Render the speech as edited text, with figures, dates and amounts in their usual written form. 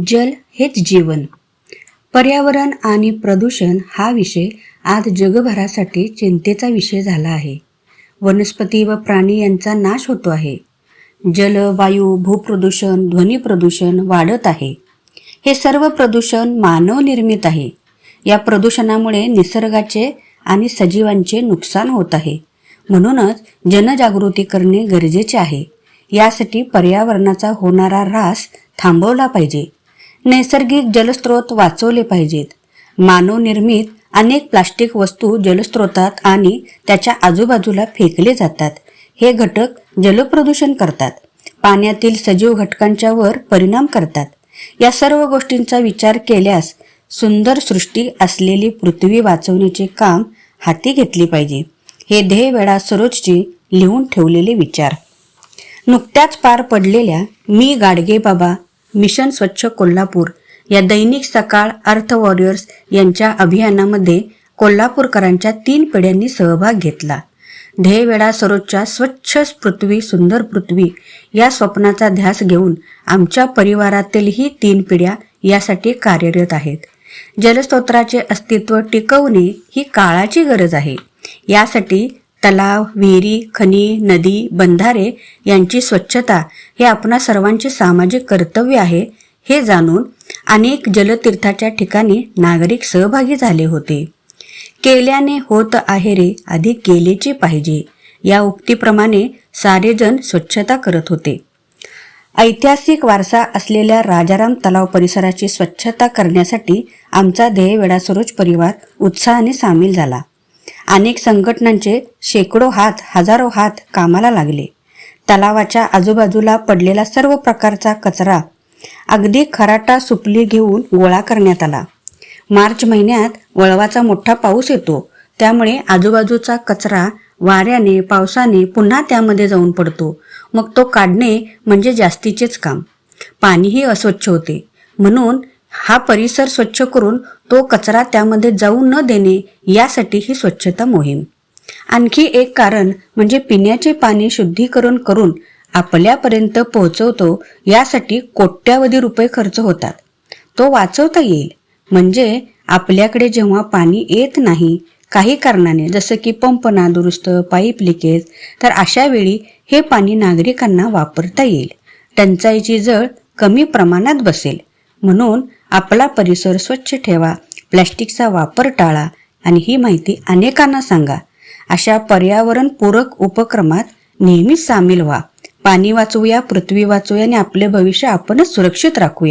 जल हेच जीवन. पर्यावरण आणि प्रदूषण हा विषय आज जगभरासाठी चिंतेचा विषय झाला आहे. वनस्पती व प्राणी यांचा नाश होतो आहे. जल, वायू, भूप्रदूषण, ध्वनी प्रदूषण वाढत आहे. हे सर्व प्रदूषण मानव निर्मित आहे. या प्रदूषणामुळे निसर्गाचे आणि सजीवांचे नुकसान होत आहे. म्हणूनच जनजागृती करणे गरजेचे आहे. यासाठी पर्यावरणाचा होणारा ऱ्हास थांबवला पाहिजे. नैसर्गिक जलस्रोत वाचवले पाहिजेत. मानवनिर्मित अनेक प्लास्टिक वस्तू जलस्रोतात आणि त्याच्या आजूबाजूला फेकले जातात. हे घटक जलप्रदूषण करतात. पाण्यातील सजीव घटकांच्या वर परिणाम करतात. या सर्व गोष्टींचा विचार केल्यास सुंदर सृष्टी असलेली पृथ्वी वाचवण्याचे काम हाती घेतले पाहिजे. हे ध्येय वेळा सरोजची लिहून ठेवलेले विचार. नुकत्याच पार पडलेल्या मी गाडगे बाबा मिशन स्वच्छ कोल्हापूर या दैनिक सकाळ अर्थ वॉरियर्स यांच्या अभियानामध्ये कोल्हापूरकरांच्या 3 पिढ्यांनी सहभाग घेतला. ध्येयवेळा सरोजच्या स्वच्छ पृथ्वी सुंदर पृथ्वी या स्वप्नाचा ध्यास घेऊन आमच्या परिवारातीलही 3 पिढ्या यासाठी कार्यरत आहेत. जलस्रोताचे अस्तित्व टिकवणे ही काळाची गरज आहे. यासाठी तलाव, विहिरी, खनी, नदी, बंधारे यांची स्वच्छता हे आपणा सर्वांचे सामाजिक कर्तव्य आहे. हे जाणून अनेक जलतीर्थाच्या ठिकाणी नागरिक सहभागी झाले होते. केल्याने होत आहे रे, आधी केलेचे पाहिजे या उक्तीप्रमाणे सारेजण स्वच्छता करत होते. ऐतिहासिक वारसा असलेल्या राजाराम तलाव परिसराची स्वच्छता करण्यासाठी आमचा ध्येयवेळा सरोज परिवार उत्साहाने सामील झाला. अनेक संघटनांचे शेकडो हात, हजारो हात कामाला लागले. तलावाच्या आजूबाजूला पडलेला सर्व प्रकारचा कचरा अगदी खराटा सुपली घेऊन गोळा करण्यात आला. मार्च महिन्यात वळवाचा मोठा पाऊस येतो. त्यामुळे आजूबाजूचा कचरा वाऱ्याने, पावसाने पुन्हा त्यामध्ये जाऊन पडतो. मग तो काढणे म्हणजे जास्तीचेच काम. पाणीही अस्वच्छ होते. म्हणून हा परिसर स्वच्छ करून तो कचरा त्यामध्ये जाऊ न देणे यासाठी ही स्वच्छता मोहीम. आणखी एक कारण म्हणजे पिण्याचे पाणी शुद्धीकरण करून आपल्यापर्यंत पोहोचवतो यासाठी कोट्यावधी रुपये खर्च होतात. तो वाचवता येईल. म्हणजे आपल्याकडे जेव्हा पाणी येत नाही काही कारणाने, जसं की पंप नादुरुस्त, पाईप लिकेज, तर अशा वेळी हे पाणी नागरिकांना वापरता येईल. टंचाईची झळ कमी प्रमाणात बसेल. म्हणून आपला परिसर स्वच्छ ठेवा, प्लॅस्टिकचा वापर टाळा आणि ही माहिती अनेकांना सांगा. अशा पर्यावरणपूरक उपक्रमात नेहमीच सामील व्हा. पाणी वाचवूया, पृथ्वी वाचवूया आणि आपले भविष्य आपणच सुरक्षित राखूया.